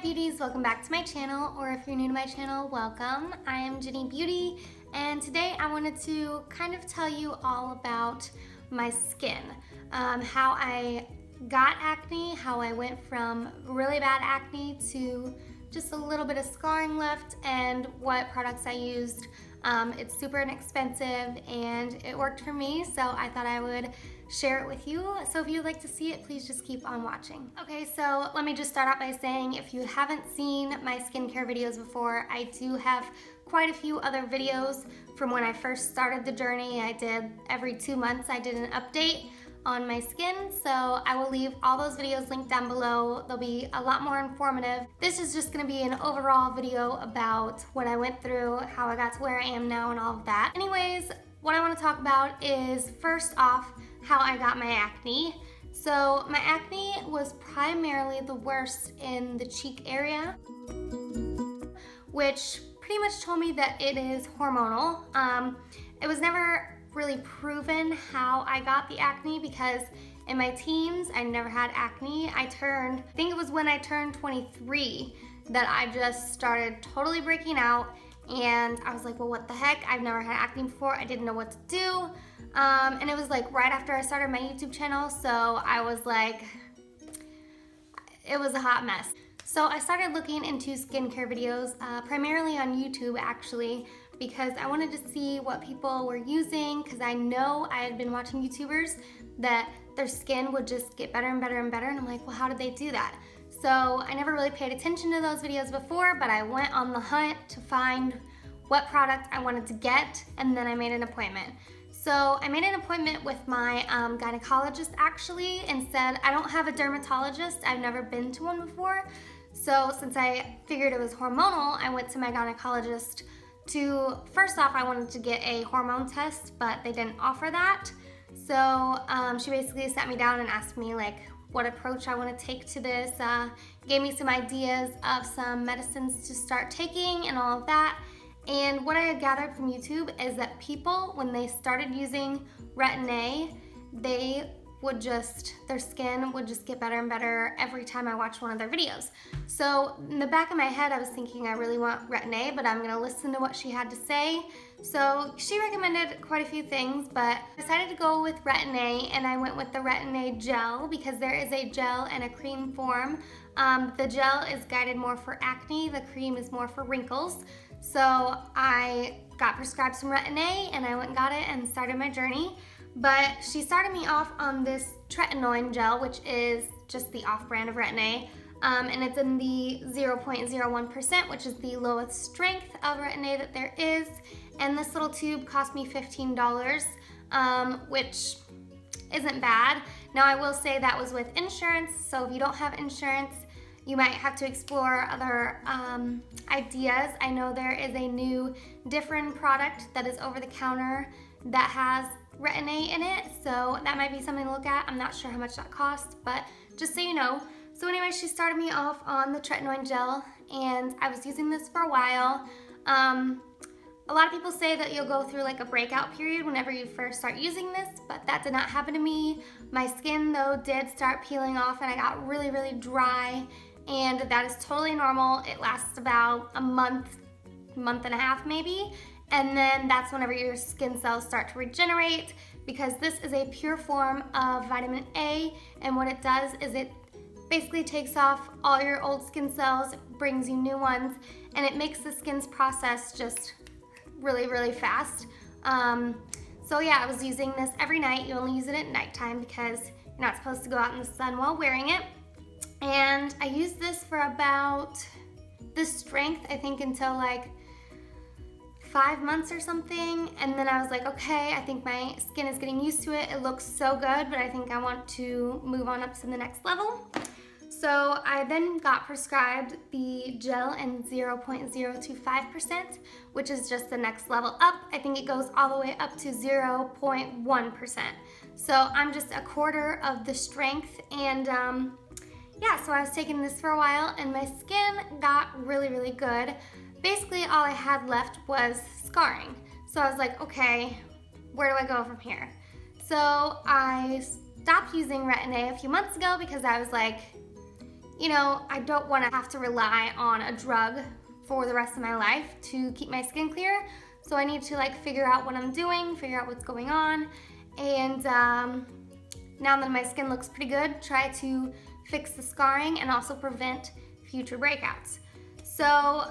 beauties, welcome back to my channel, or if you're new to my channel, welcome. I am Jennybeyouty, and today I wanted to kind of tell you all about my skin, how I got acne, how I went from really bad acne to just a little bit of scarring left, and what products I used. It's super inexpensive and it worked for me, so I thought I would share it with you. So if you'd like to see it, please just keep on watching. Okay, so let me just start out by saying, if you haven't seen my skincare videos before, I do have quite a few other videos from when I first started the journey. I did every 2 months, I did an update on my skin, so I will leave all those videos linked down below. They'll be a lot more informative. This is just gonna be an overall video about what I went through, how I got to where I am now, and all of that. Anyways, what I want to talk about is, first off, how I got my acne. So my acne was primarily the worst in the cheek area, which pretty much told me that it is hormonal. It was never really proven how I got the acne, because in my teens I never had acne. I think it was when I turned 23 that I just started totally breaking out, and I was like, well, what the heck, I've never had acne before. I didn't know what to do, and it was like right after I started my YouTube channel, so I was like, it was a hot mess. So I started looking into skincare videos, primarily on YouTube actually, because I wanted to see what people were using, because I know I had been watching YouTubers that their skin would just get better and better and better, and I'm like, well, how did they do that? So I never really paid attention to those videos before, but I went on the hunt to find what product I wanted to get, and then I made an appointment. So I made an appointment with my gynecologist actually, and said, I don't have a dermatologist, I've never been to one before. So since I figured it was hormonal, I went to my gynecologist to, first off, I wanted to get a hormone test, but they didn't offer that. So she basically sat me down and asked me like what approach I want to take to this, gave me some ideas of some medicines to start taking and all of that. And what I had gathered from YouTube is that people, when they started using Retin-A, their skin would just get better and better every time I watched one of their videos. So in the back of my head, I was thinking, I really want Retin-A, but I'm gonna listen to what she had to say. So she recommended quite a few things, but I decided to go with Retin-A, and I went with the Retin-A gel, because there is a gel and a cream form. The gel is guided more for acne, the cream is more for wrinkles. So I got prescribed some Retin-A, and I went and got it and started my journey. But she started me off on this Tretinoin Gel, which is just the off-brand of Retin-A, and it's in the 0.01%, which is the lowest strength of Retin-A that there is. And this little tube cost me $15, which isn't bad. Now I will say that was with insurance, so if you don't have insurance, you might have to explore other ideas. I know there is a new different product that is over the counter that has Retin-A in it, so that might be something to look at. I'm not sure how much that costs, but just so you know. So anyway, she started me off on the Tretinoin Gel, and I was using this for a while. A lot of people say that you'll go through like a breakout period whenever you first start using this, but that did not happen to me. My skin though did start peeling off, and I got really, really dry, and that is totally normal. It lasts about a month and a half maybe. And then that's whenever your skin cells start to regenerate, because this is a pure form of vitamin A, and what it does is it basically takes off all your old skin cells, brings you new ones, and it makes the skin's process just really, really fast. So yeah, I was using this every night. You only use it at nighttime because you're not supposed to go out in the sun while wearing it. And I used this for about this strength, I think, until like 5 months or something, and then I was like, okay, I think my skin is getting used to it. It looks so good, but I think I want to move on up to the next level. So I then got prescribed the gel in 0.025%, which is just the next level up. I think it goes all the way up to 0.1%. So I'm just a quarter of the strength, and yeah, so I was taking this for a while, and my skin got really, really good. Basically, all I had left was scarring. So I was like, okay, where do I go from here? So I stopped using Retin-A a few months ago, because I was like, you know, I don't want to have to rely on a drug for the rest of my life to keep my skin clear. So I need to like figure out what I'm doing, figure out what's going on, and now that my skin looks pretty good, try to fix the scarring and also prevent future breakouts. So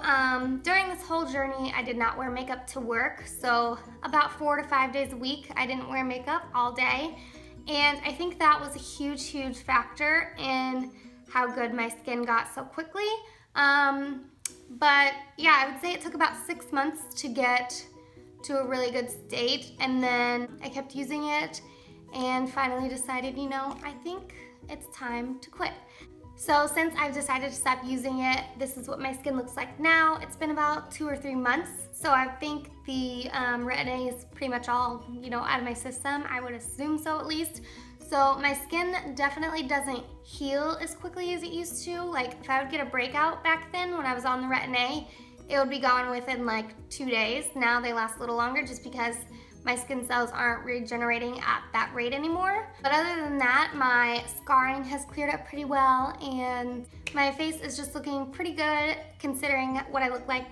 during this whole journey, I did not wear makeup to work. So about 4 to 5 days a week, I didn't wear makeup all day. And I think that was a huge, huge factor in how good my skin got so quickly. But yeah, I would say it took about 6 months to get to a really good state. And then I kept using it and finally decided, you know, I think it's time to quit. So since I've decided to stop using it, this is what my skin looks like now. It's been about 2 or 3 months. So I think the Retin-A is pretty much all, you know, out of my system. I would assume so at least. So my skin definitely doesn't heal as quickly as it used to. Like if I would get a breakout back then when I was on the Retin-A, it would be gone within like 2 days. Now they last a little longer just because my skin cells aren't regenerating at that rate anymore. But other than that, my scarring has cleared up pretty well and my face is just looking pretty good considering what I looked like,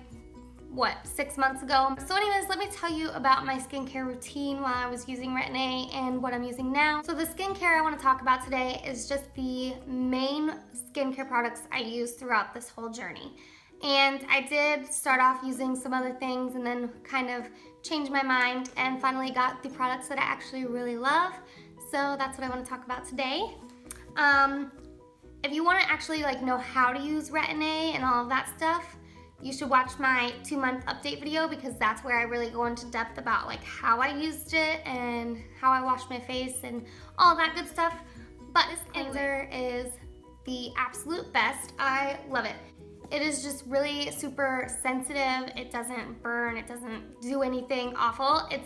6 months ago. So anyways, let me tell you about my skincare routine while I was using Retin-A and what I'm using now. So the skincare I want to talk about today is just the main skincare products I used throughout this whole journey. And I did start off using some other things and then kind of changed my mind and finally got the products that I actually really love. So that's what I want to talk about today. If you want to actually like know how to use Retin-A and all of that stuff, you should watch my 2-month update video because that's where I really go into depth about like how I used it and how I washed my face and all that good stuff. But this cleanser is the absolute best. I love it. It is just really super sensitive. It doesn't burn, it doesn't do anything awful. It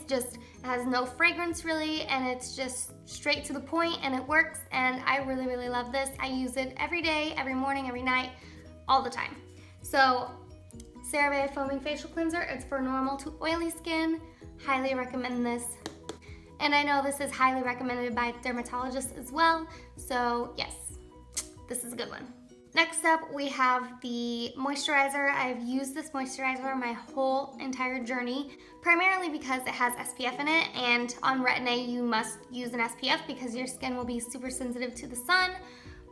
has no fragrance really, and it's just straight to the point and it works, and I really, really love this. I use it every day, every morning, every night, all the time. So, CeraVe Foaming Facial Cleanser, it's for normal to oily skin. Highly recommend this. And I know this is highly recommended by dermatologists as well, so yes, this is a good one. Next up, we have the moisturizer. I've used this moisturizer my whole entire journey, primarily because it has SPF in it, and on Retin-A you must use an SPF because your skin will be super sensitive to the sun.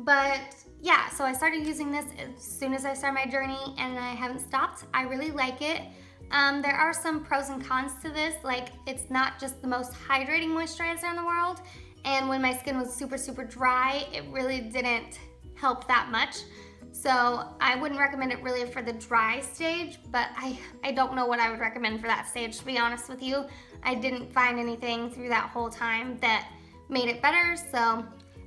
But yeah, so I started using this as soon as I started my journey and I haven't stopped. I really like it. There are some pros and cons to this, like it's not just the most hydrating moisturizer in the world, and when my skin was super, super dry, it really didn't help that much. So I wouldn't recommend it really for the dry stage, but I don't know what I would recommend for that stage, to be honest with you. I didn't find anything through that whole time that made it better. So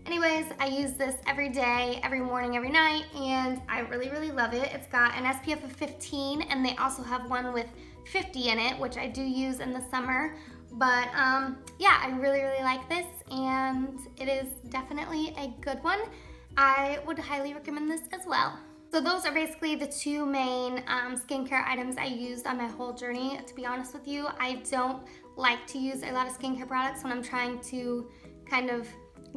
anyways, I use this every day, every morning, every night, and I really, really love it. It's got an SPF of 15, and they also have one with 50 in it, which I do use in the summer. But yeah, I really, really like this, and it is definitely a good one. I would highly recommend this as well. So those are basically the 2 main skincare items I used on my whole journey. To be honest with you, I don't like to use a lot of skincare products when I'm trying to kind of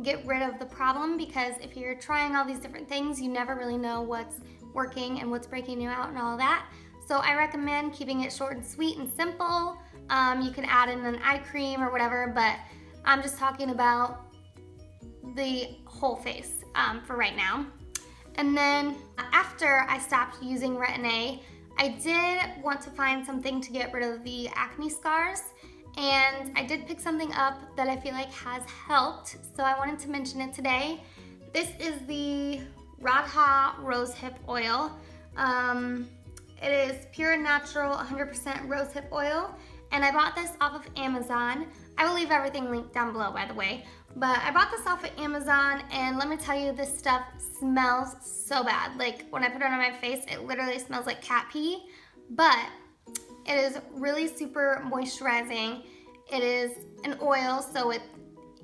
get rid of the problem, because if you're trying all these different things, you never really know what's working and what's breaking you out and all that. So I recommend keeping it short and sweet and simple. You can add in an eye cream or whatever, but I'm just talking about the whole face for right now. And then after I stopped using Retin-A, I did want to find something to get rid of the acne scars, and I did pick something up that I feel like has helped, so I wanted to mention it today. This is the Radha Rosehip Oil. It is pure and natural 100% rosehip oil, and I bought this off of Amazon. I will leave everything linked down below, by the way. But I bought this off of Amazon, and let me tell you, this stuff smells so bad. Like when I put it on my face, it literally smells like cat pee. But it is really super moisturizing. It is an oil, so it,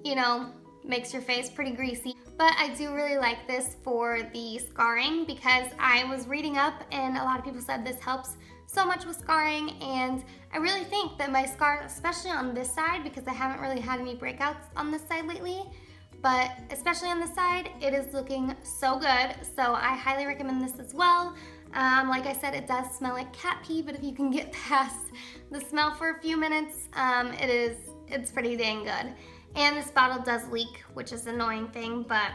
you know, makes your face pretty greasy. But I do really like this for the scarring because I was reading up and a lot of people said this helps so much with scarring, and I really think that my scars, especially on this side, because I haven't really had any breakouts on this side lately, but especially on the side, it is looking so good. So I highly recommend this as well. Like I said, it does smell like cat pee, but if you can get past the smell for a few minutes, it's pretty dang good. And this bottle does leak, which is an annoying thing, but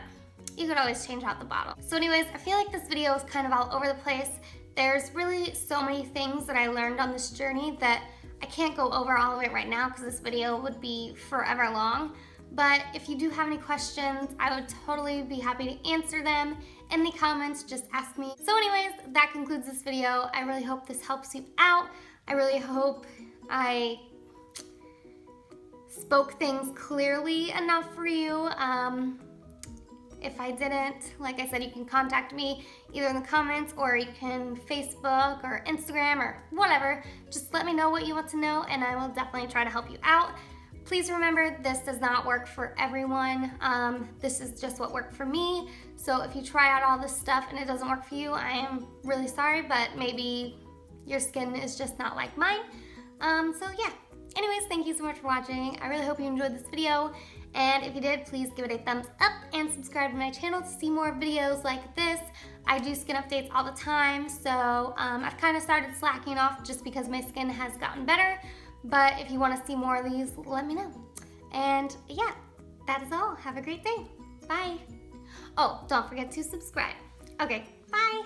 you could always change out the bottle. So anyways, I feel like this video is kind of all over the place. There's really so many things that I learned on this journey that I can't go over all of it right now because this video would be forever long. But if you do have any questions, I would totally be happy to answer them in the comments. Just ask me. So anyways, that concludes this video. I really hope this helps you out. I really hope I spoke things clearly enough for you. If I didn't, like I said, you can contact me either in the comments or you can Facebook or Instagram or whatever. Just let me know what you want to know and I will definitely try to help you out. Please remember, this does not work for everyone. This is just what worked for me. So if you try out all this stuff and it doesn't work for you, I am really sorry, but maybe your skin is just not like mine. So yeah. Anyways, thank you so much for watching. I really hope you enjoyed this video. And if you did, please give it a thumbs up and subscribe to my channel to see more videos like this. I do skin updates all the time, so I've kind of started slacking off just because my skin has gotten better. But if you want to see more of these, let me know. And yeah, that is all. Have a great day. Bye. Oh, don't forget to subscribe. Okay, bye.